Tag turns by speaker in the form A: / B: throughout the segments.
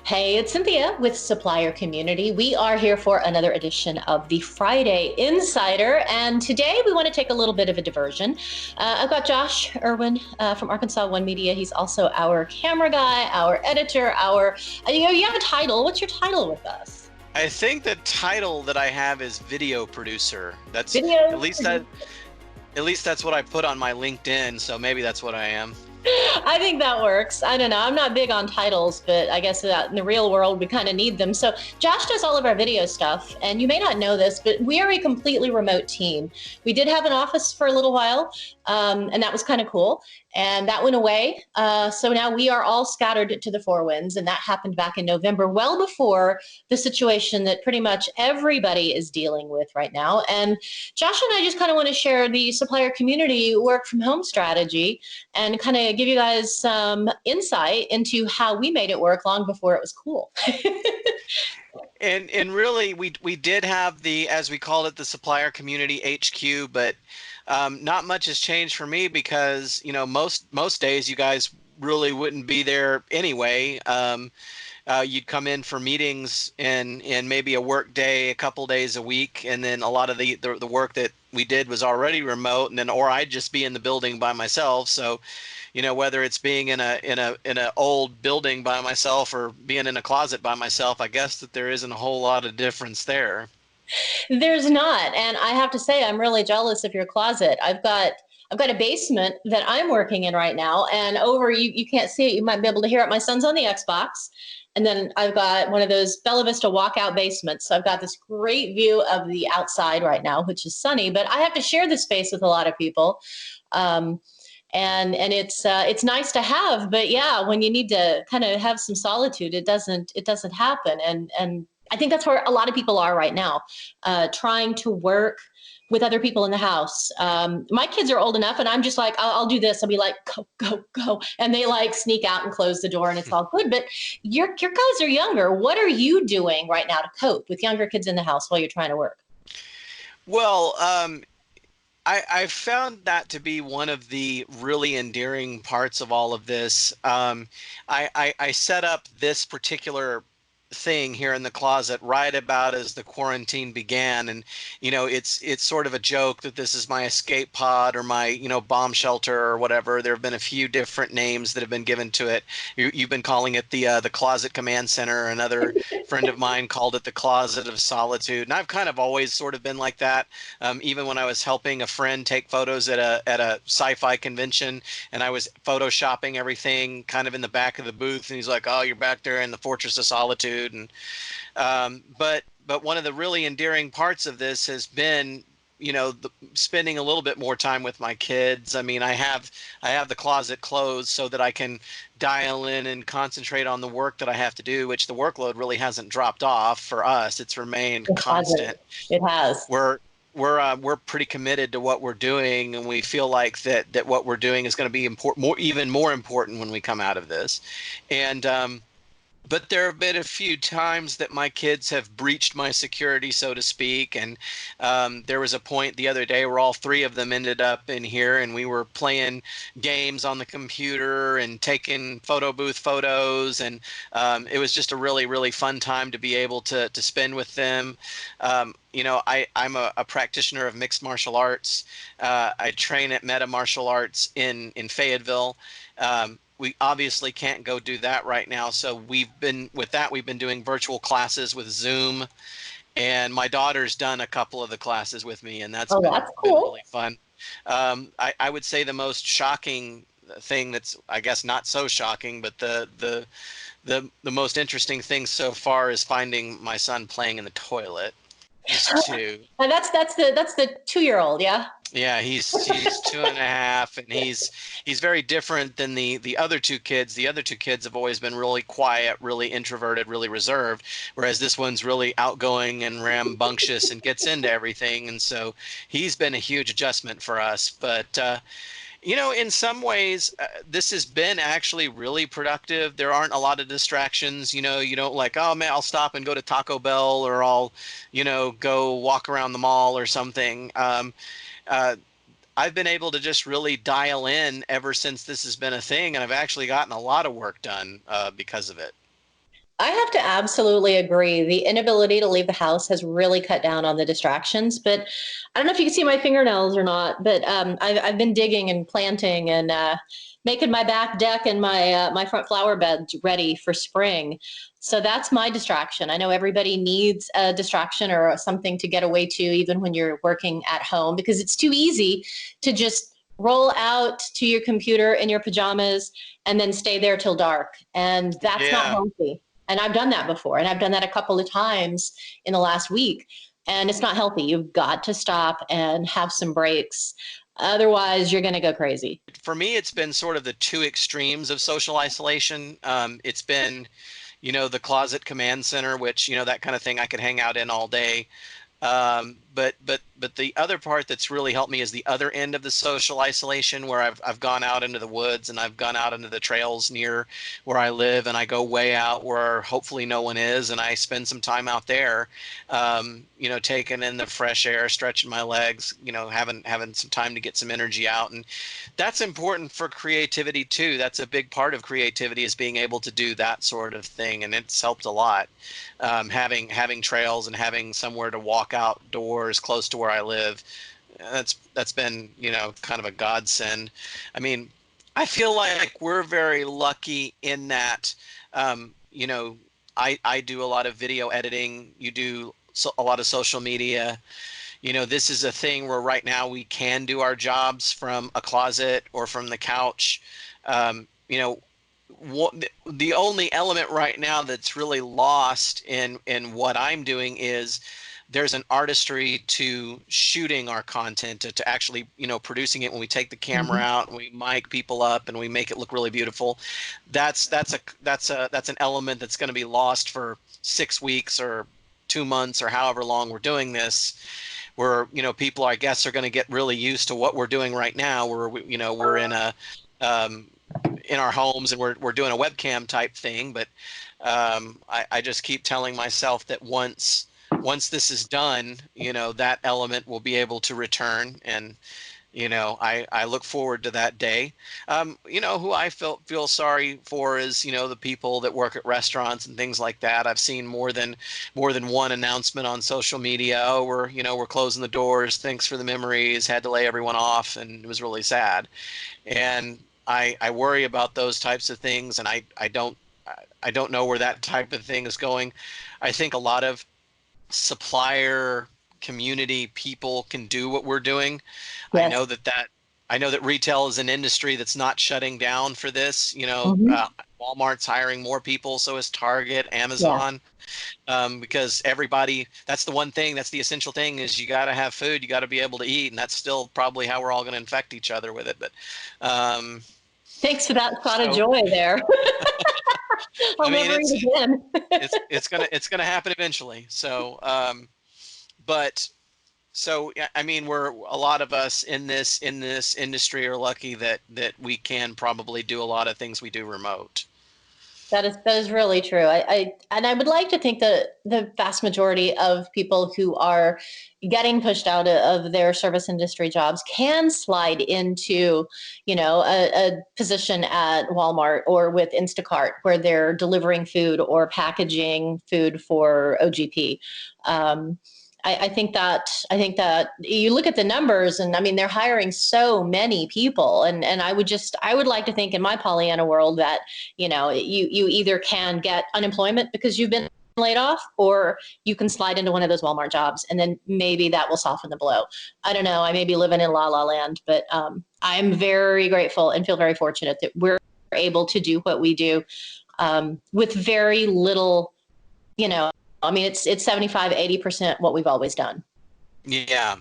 A: Hey, it's Cynthia with Supplier Community. We are here for another edition of the Friday Insider, and today we want to take a little bit of a diversion. I've got Josh Irwin from Arkansas One Media. He's also our camera guy, our editor, you have a title. What's your title with us?
B: I think the title that I have is video producer. That's
A: Video.
B: at least that's what I put on my LinkedIn, so maybe that's what I am.
A: I think that works. I don't know. I'm not big on titles, but I guess that in the real world, we kind of need them. So Josh does all of our video stuff, and you may not know this, but we are a completely remote team. We did have an office for a little while, and that was kind of cool. And that went away. So now we are all scattered to the four winds, and that happened back in November, well before the situation that pretty much everybody is dealing with right now. And Josh and I just kind of want to share the supplier community work from home strategy and kind of give you guys some insight into how we made it work long before it was cool.
B: And really, we did have the, as we called it, the Supplier Community HQ, but not much has changed for me because, you know, most days you guys really wouldn't be there anyway. You'd come in for meetings and maybe a work day, a couple days a week, and then a lot of the work that we did was already remote, and then or I'd just be in the building by myself. So, you know, whether it's being in a old building by myself or being in a closet by myself, I guess that there isn't a whole lot of difference there.
A: There's not, and I have to say I'm really jealous of your closet. I've got a basement that I'm working in right now, and over you can't see it. You might be able to hear it. My son's on the Xbox, and then I've got one of those Bella Vista walkout basements. So I've got this great view of the outside right now, which is sunny. But I have to share this space with a lot of people, and it's nice to have. But yeah, when you need to kind of have some solitude, it doesn't happen. And I think that's where a lot of people are right now, trying to work with other people in the house. My kids are old enough, and I'm just like, I'll do this. I'll be like, go, go, go. And they like sneak out and close the door, and it's all good. But your guys are younger. What are you doing right now to cope with younger kids in the house while you're trying to work?
B: Well, I found that to be one of the really endearing parts of all of this. I set up this particular thing here in the closet right about as the quarantine began, and you know it's sort of a joke that this is my escape pod or my, you know, bomb shelter or whatever. There have been a few different names that have been given to it. You've been calling it the closet command center. Another friend of mine called it the closet of solitude, and I've kind of always sort of been like that. Even when I was helping a friend take photos at a sci-fi convention, and I was photoshopping everything kind of in the back of the booth, and he's like, "Oh, you're back there in the Fortress of Solitude." And but one of the really endearing parts of this has been, you know, spending a little bit more time with my kids. I mean, I have the closet closed so that I can dial in and concentrate on the work that I have to do, which the workload really hasn't dropped off for us. It's remained constant.
A: It has.
B: We're pretty committed to what we're doing, and we feel like that what we're doing is going to be even more important when we come out of this. And but there have been a few times that my kids have breached my security, so to speak. And there was a point the other day where all three of them ended up in here, and we were playing games on the computer and taking photo booth photos. And it was just a really, really fun time to be able to spend with them. You know, I'm a practitioner of mixed martial arts. I train at Meta Martial Arts in Fayetteville. We obviously can't go do that right now. So we've been doing virtual classes with Zoom, and my daughter's done a couple of the classes with me, and
A: Oh,
B: been
A: that's cool.
B: really fun. I would say the most shocking thing, that's I guess not so shocking, but the most interesting thing so far is finding my son playing in the toilet. He's two.
A: And that's the 2-year-old, yeah.
B: Yeah, he's 2.5, and he's very different than the other two kids. The other two kids have always been really quiet, really introverted, really reserved, whereas this one's really outgoing and rambunctious and gets into everything. And so he's been a huge adjustment for us. But you know, in some ways, this has been actually really productive. There aren't a lot of distractions. You know, you don't like, oh man, I'll stop and go to Taco Bell, or I'll, you know, go walk around the mall or something. I've been able to just really dial in ever since this has been a thing, and I've actually gotten a lot of work done because of it.
A: I have to absolutely agree. The inability to leave the house has really cut down on the distractions. But I don't know if you can see my fingernails or not, but I've been digging and planting and making my back deck and my front flower beds ready for spring. So that's my distraction. I know everybody needs a distraction or something to get away to, even when you're working at home, because it's too easy to just roll out to your computer in your pajamas and then stay there till dark. And that's not
B: Yeah.
A: healthy. And I've done that before, and I've done that a couple of times in the last week. And it's not healthy. You've got to stop and have some breaks. Otherwise, you're going to go crazy.
B: For me, it's been sort of the two extremes of social isolation. It's been, the closet command center, which, that kind of thing I could hang out in all day. But the other part that's really helped me is the other end of the social isolation, where I've gone out into the woods and I've gone out into the trails near where I live, and I go way out where hopefully no one is, and I spend some time out there, taking in the fresh air, stretching my legs, having some time to get some energy out. And that's important for creativity too. That's a big part of creativity, is being able to do that sort of thing, and it's helped a lot. Having trails and having somewhere to walk outdoors close to where I live, that's been, kind of a godsend. I mean, I feel like we're very lucky in that, I do a lot of video editing. You do a lot of social media. This is a thing where right now we can do our jobs from a closet or from the couch. Um, you know, the only element right now that's really lost in what I'm doing is there's an artistry to shooting our content, to actually, producing it when we take the camera
A: Mhm.
B: out and we mic people up and we make it look really beautiful. That's an element that's going to be lost for 6 weeks or 2 months or however long we're doing this, where, people, I guess, are going to get really used to what we're doing right now, where we're um, in our homes and we're doing a webcam type thing. But I just keep telling myself that once this is done, that element will be able to return. And I look forward to that day. Who I feel sorry for is, the people that work at restaurants and things like that. I've seen more than one announcement on social media. Oh, we're closing the doors. Thanks for the memories. Had to lay everyone off, and it was really sad. And I worry about those types of things, and I don't know where that type of thing is going. I think a lot of supplier community people can do what we're doing. I
A: Yes.
B: know that I know that retail is an industry that's not shutting down for this.
A: Mhm.
B: Walmart's hiring more people, so is Target,
A: Yeah.
B: Amazon, because everybody. That's the one thing. That's the essential thing, is you got to have food. You got to be able to eat, and that's still probably how we're all going to infect each other with it. But um,
A: Thanks for that shot of
B: so
A: joy there.
B: I
A: I'll
B: mean,
A: never eat again.
B: it's gonna happen eventually. So, but so yeah, I mean, we're a lot of us in this industry are lucky that we can probably do a lot of things we do remote.
A: That is really true. I would like to think that the vast majority of people who are getting pushed out of their service industry jobs can slide into, a position at Walmart or with Instacart, where they're delivering food or packaging food for OGP. Um, I think that you look at the numbers, and I mean, they're hiring so many people, and I would like to think in my Pollyanna world that, you either can get unemployment because you've been laid off, or you can slide into one of those Walmart jobs, and then maybe that will soften the blow. I don't know. I may be living in la la land, but I'm very grateful and feel very fortunate that we're able to do what we do, with very little, you know, I mean, it's 75-80% what we've always done.
B: Yeah,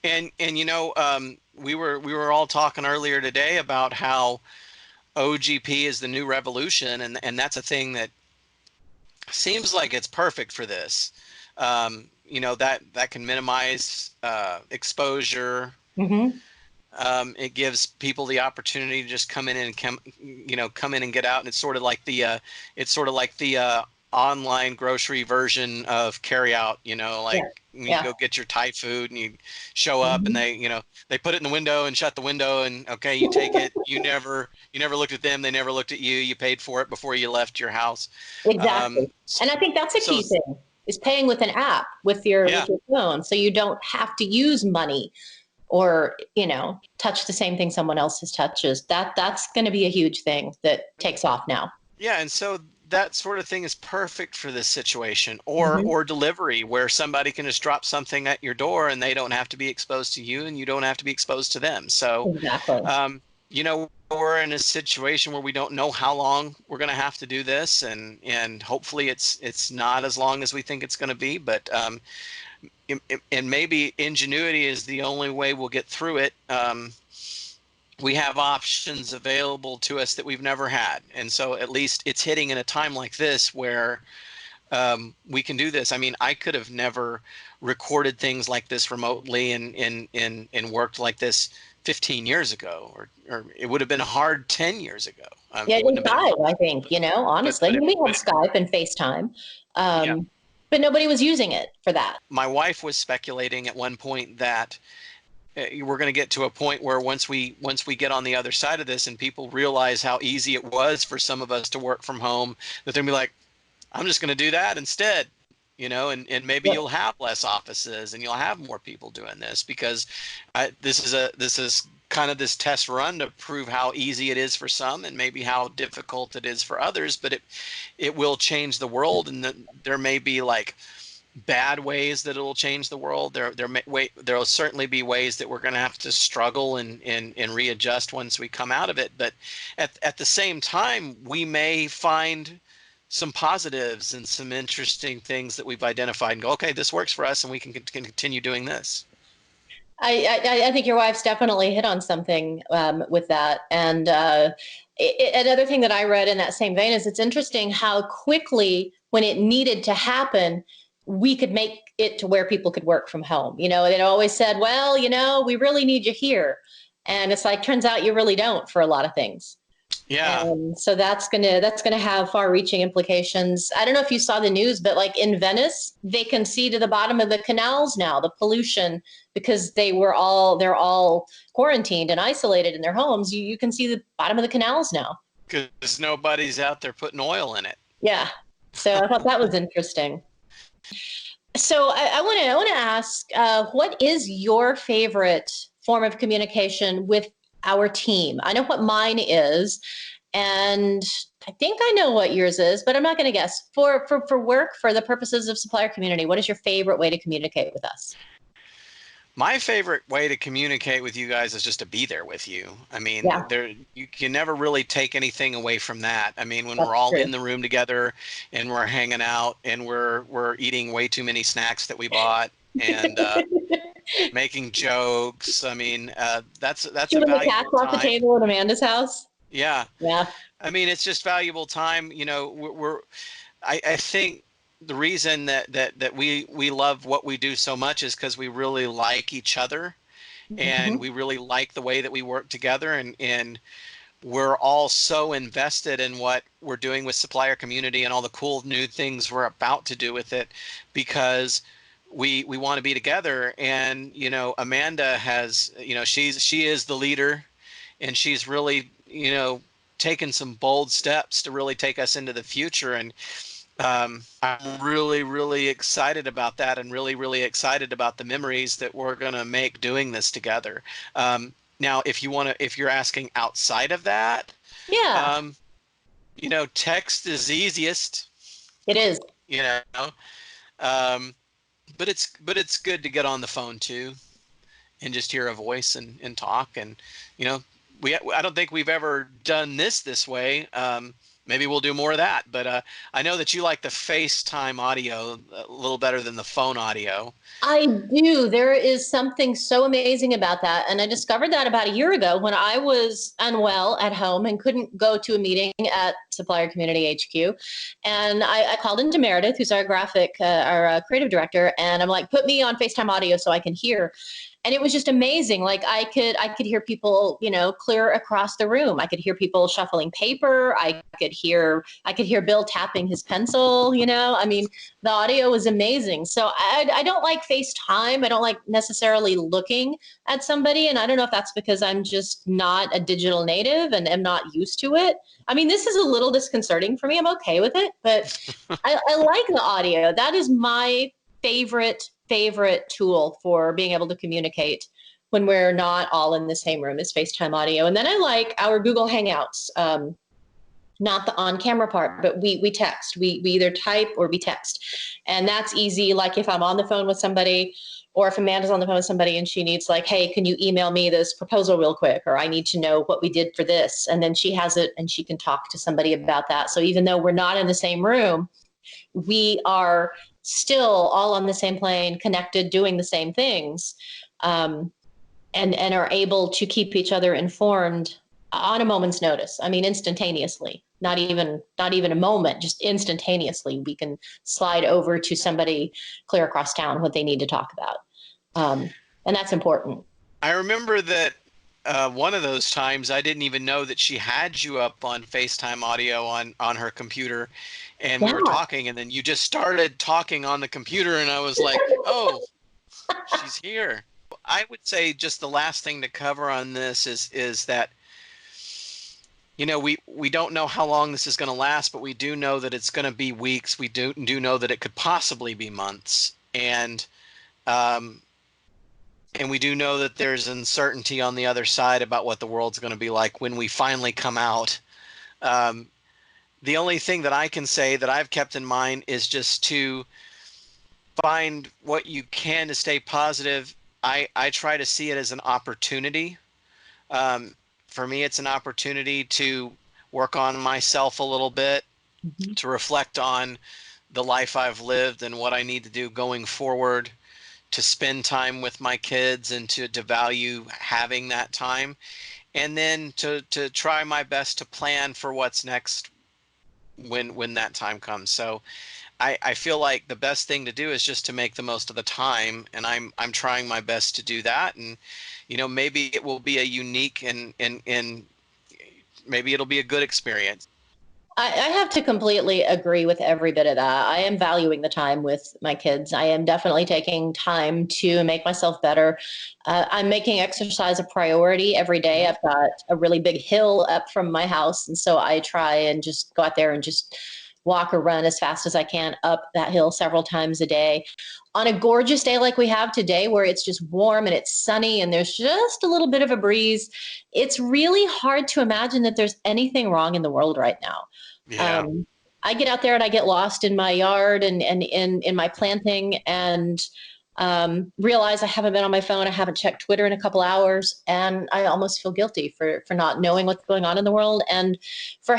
B: and we were all talking earlier today about how OGP is the new revolution, and that's a thing that seems like it's perfect for this. That can minimize exposure.
A: Hmm.
B: It gives people the opportunity to just come in and come in and get out. And it's sort of like the online grocery version of carry out,
A: Yeah.
B: like you
A: Yeah.
B: go get your Thai food and you show up and
A: Mhm.
B: they put it in the window and shut the window and okay, you take it. You never looked at them. They never looked at you. You paid for it before you left your house.
A: Exactly. And I think that's a
B: So
A: key thing, is paying with an app with
B: yeah,
A: your phone, so you don't have to use money or, touch the same thing someone else touches. That's going to be a huge thing that takes off now.
B: yeah, and so that sort of thing is perfect for this situation,
A: Hmm.
B: or delivery, where somebody can just drop something at your door and they don't have to be exposed to you, and you don't have to be exposed to them. So,
A: Exactly.
B: we're in a situation where we don't know how long we're going to have to do this, and hopefully it's not as long as we think it's going to be. But and maybe ingenuity is the only way we'll get through it. We have options available to us that we've never had. And so at least it's hitting in a time like this where we can do this. I mean, I could have never recorded things like this remotely and worked like this 15 years ago, or it would have been hard 10 years ago.
A: Yeah,
B: It wouldn't
A: even
B: have been
A: five,
B: hard,
A: I think,
B: but,
A: honestly.
B: but, it,
A: We had
B: but it,
A: Skype and FaceTime,
B: yeah,
A: um, but nobody was using it for that.
B: my wife was speculating at one point that we're going to get to a point where once we get on the other side of this and people realize how easy it was for some of us to work from home, that they'll be like, I'm just going to do that instead, and maybe
A: Yep.
B: you'll have less offices and you'll have more people doing this, because this is kind of this test run to prove how easy it is for some and maybe how difficult it is for others. But it will change the world, and there may be like bad ways that it'll change the world. There'll certainly be ways that we're going to have to struggle and readjust once we come out of it. But at the same time, we may find some positives and some interesting things that we've identified and go, okay, this works for us, and we can continue doing this.
A: I think your wife's definitely hit on something with that. And another thing that I read in that same vein is it's interesting how quickly, when it needed to happen, we could make it to where people could work from home. It always said, well, we really need you here. And it's like, turns out you really don't for a lot of things.
B: Yeah.
A: And so that's gonna have far-reaching implications. I don't know if you saw the news, but like in Venice, they can see to the bottom of the canals now, the pollution, because they're all quarantined and isolated in their homes. You can see the bottom of the canals now.
B: Because nobody's out there putting oil in it.
A: Yeah. So I thought that was interesting. So I want to ask, what is your favorite form of communication with our team? I know what mine is, and I think I know what yours is, but I'm not going to guess. For work, for the purposes of Supplier Community, what is your favorite way to communicate with us?
B: My favorite way to communicate with you guys is just to be there with you. I mean,
A: Yeah,
B: you can never really take anything away from that. I mean, when we're
A: that's
B: all
A: true.
B: in the room together and we're hanging out and we're eating way too many snacks that we bought and making jokes. I mean, that's a
A: Shooting the cats
B: valuable
A: off the
B: time.
A: table at Amanda's house.
B: Yeah.
A: Yeah.
B: I mean, it's just valuable time. I think the reason that we love what we do so much is because we really like each other, and
A: Mhm.
B: we really like the way that we work together, and we're all so invested in what we're doing with Supplier Community and all the cool new things we're about to do with it, because we want to be together. And Amanda has, she is the leader, and she's really taken some bold steps to really take us into the future. And I'm really, really excited about that, and really, really excited about the memories that we're going to make doing this together. Now, if you're asking outside of that,
A: Yeah,
B: um, text is easiest,
A: it is.
B: you know, um, but it's good to get on the phone too and just hear a voice and talk. And you know I don't think we've ever done this way. Maybe we'll do more of that, but I know that you like the FaceTime audio a little better than the phone audio.
A: I do. There is something so amazing about that. And I discovered that about a year ago when I was unwell at home and couldn't go to a meeting at Supplier Community HQ. And I called into Meredith, who's our creative director. And I'm like, put me on FaceTime audio so I can hear. And it was just amazing. Like I could hear people, you know, clear across the room. I could hear people shuffling paper. I could hear Bill tapping his pencil, you know. I mean, the audio was amazing. So I don't like FaceTime. I don't like necessarily looking at somebody. And I don't know if that's because I'm just not a digital native and am not used to it. I mean, this is a little disconcerting for me. I'm okay with it, but I like the audio. That is my favorite tool for being able to communicate when we're not all in the same room is FaceTime audio. And then I like our Google Hangouts. Not the on-camera part, but we text. We either type or we text, and that's easy. Like if I'm on the phone with somebody, or if Amanda's on the phone with somebody and she needs like, hey, can you email me this proposal real quick, or I need to know what we did for this, and then she has it and she can talk to somebody about that. So even though we're not in the same room, we are still all on the same plane, connected, doing the same things, and are able to keep each other informed on a moment's notice. I mean, instantaneously. Not even a moment, just instantaneously. We can slide over to somebody clear across town what they need to talk about, and that's important.
B: I remember that one of those times I didn't even know that she had you up on FaceTime audio on her computer, and we
A: Yeah.
B: were talking, and then you just started talking on the computer, and I was like, oh, she's here. I would say just the last thing to cover on this is that, you know, we don't know how long this is going to last, but we do know that it's going to be weeks. We do know that it could possibly be months, um, and we do know that there's uncertainty on the other side about what the world's going to be like when we finally come out. Um, the only thing that I can say that I've kept in mind is just to find what you can to stay positive. I try to see it as an opportunity. Um, for me, it's an opportunity to work on myself a little bit,
A: Mm-hmm.
B: to reflect on the life I've lived and what I need to do going forward, to spend time with my kids and to value having that time, and then to try my best to plan for what's next when that time comes. So I feel like the best thing to do is just to make the most of the time, and I'm trying my best to do that. And you know, maybe it will be a unique and maybe it'll be a good experience.
A: I have to completely agree with every bit of that. I am valuing the time with my kids. I am definitely taking time to make myself better. I'm making exercise a priority every day.
B: Mhm.
A: I've got a really big hill up from my house. And so I try and just go out there and just walk or run as fast as I can up that hill several times a day. On a gorgeous day like we have today, where it's just warm and it's sunny and there's just a little bit of a breeze, it's really hard to imagine that there's anything wrong in the world right now.
B: Yeah.
A: um, I get out there and I get lost in my yard and in my planting, and realize I haven't been on my phone. I haven't checked Twitter in a couple hours, and I almost feel guilty for not knowing what's going on in the world, and for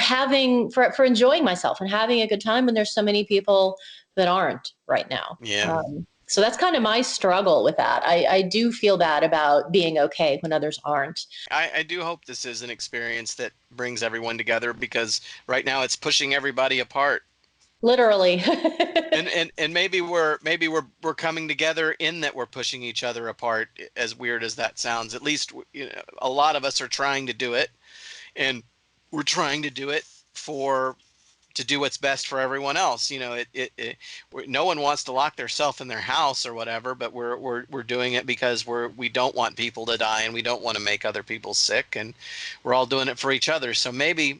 A: enjoying myself and having a good time when there's so many people that aren't right now.
B: Yeah.
A: So that's kind of my struggle with that. I do feel bad about being okay when others aren't.
B: I do hope this is an experience that brings everyone together, because right now it's pushing everybody apart.
A: Literally.
B: And maybe we're coming together in that we're pushing each other apart, as weird as that sounds. At least, you know, a lot of us are trying to do it, and we're trying to do it for to do what's best for everyone else. You know, no one wants to lock themselves in their house or whatever, but we're doing it because we don't want people to die, and we don't want to make other people sick, and we're all doing it for each other. So maybe,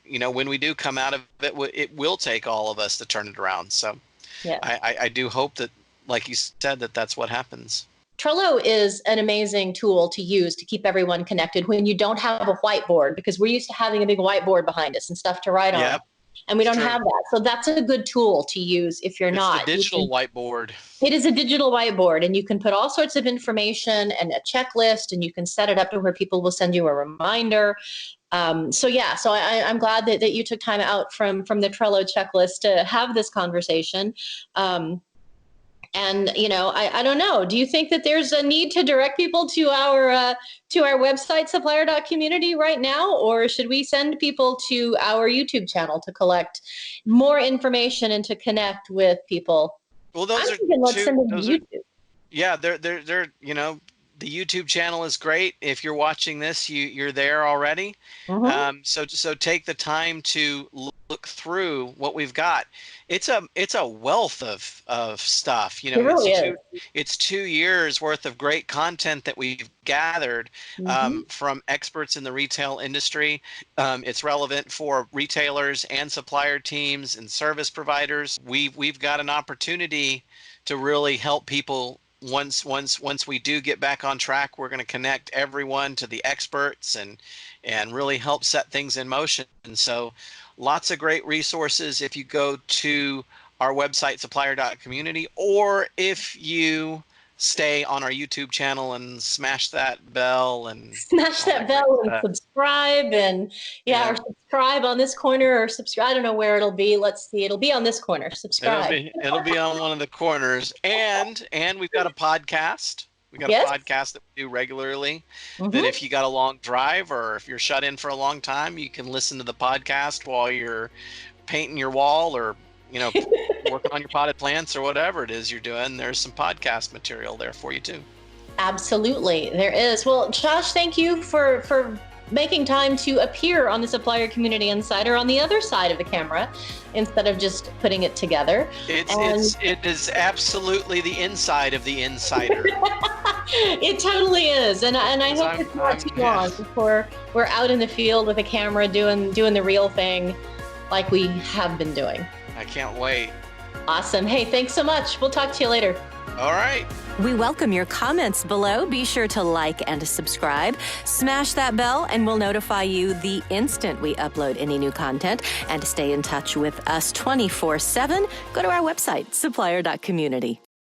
B: you know, when we do come out of it, it will take all of us to turn it around. So
A: Yeah.
B: I do hope that, like you said, that's what happens.
A: Trello is an amazing tool to use to keep everyone connected when you don't have a whiteboard, because we're used to having a big whiteboard behind us and stuff to write on.
B: Yep,
A: And we
B: it's
A: don't
B: true.
A: have that. So that's a good tool to use if you're
B: It's the
A: not.
B: digital whiteboard.
A: It is a digital whiteboard, and you can put all sorts of information and a checklist, and you can set it up to where people will send you a reminder. So I'm glad that you took time out from the Trello checklist to have this conversation. And you know, I don't know. Do you think that there's a need to direct people to our website, Supplier Community, right now, or should we send people to our YouTube channel to collect more information and to connect with people?
B: Well,
A: I'm
B: those are
A: thinking let's
B: two.
A: send them to
B: Those are
A: YouTube.
B: yeah. They're you know, the YouTube channel is great. If you're watching this, you're there already.
A: Mm-hmm.
B: So take the time to look through what we've got. It's a wealth of stuff.
A: It really is.
B: It's 2 years worth of great content that we've gathered
A: Mm-hmm.
B: from experts in the retail industry. It's relevant for retailers and supplier teams and service providers. We've got an opportunity to really help people. Once we do get back on track, we're going to connect everyone to the experts and really help set things in motion. And so lots of great resources if you go to our website, supplier.community, or if you stay on our YouTube channel and smash that bell and
A: Smash
B: all
A: that
B: that great
A: bell and
B: stuff.
A: subscribe, and yeah,
B: Yeah,
A: or subscribe on this corner, or subscribe. I don't know where it'll be. Let's see. It'll be on this corner. Subscribe.
B: it'll be on one of the corners. And we've got a podcast. We got a
A: Yes.
B: podcast that we do regularly, that
A: Mm-hmm.
B: if you got a long drive or if you're shut in for a long time, you can listen to the podcast while you're painting your wall or, working on your potted plants or whatever it is you're doing. There's some podcast material there for you too.
A: Absolutely, there is. Well, Josh, thank you for making time to appear on the Supplier Community Insider on the other side of the camera instead of just putting it together.
B: It is absolutely the inside of the insider.
A: It totally is, and I hope it's not too long before we're out in the field with a camera doing the real thing like we have been doing.
B: I can't wait.
A: Awesome. Hey, thanks so much. We'll talk to you later.
B: All right.
C: We welcome your comments below. Be sure to like and subscribe. Smash that bell and we'll notify you the instant we upload any new content. And to stay in touch with us 24/7, go to our website, supplier.community.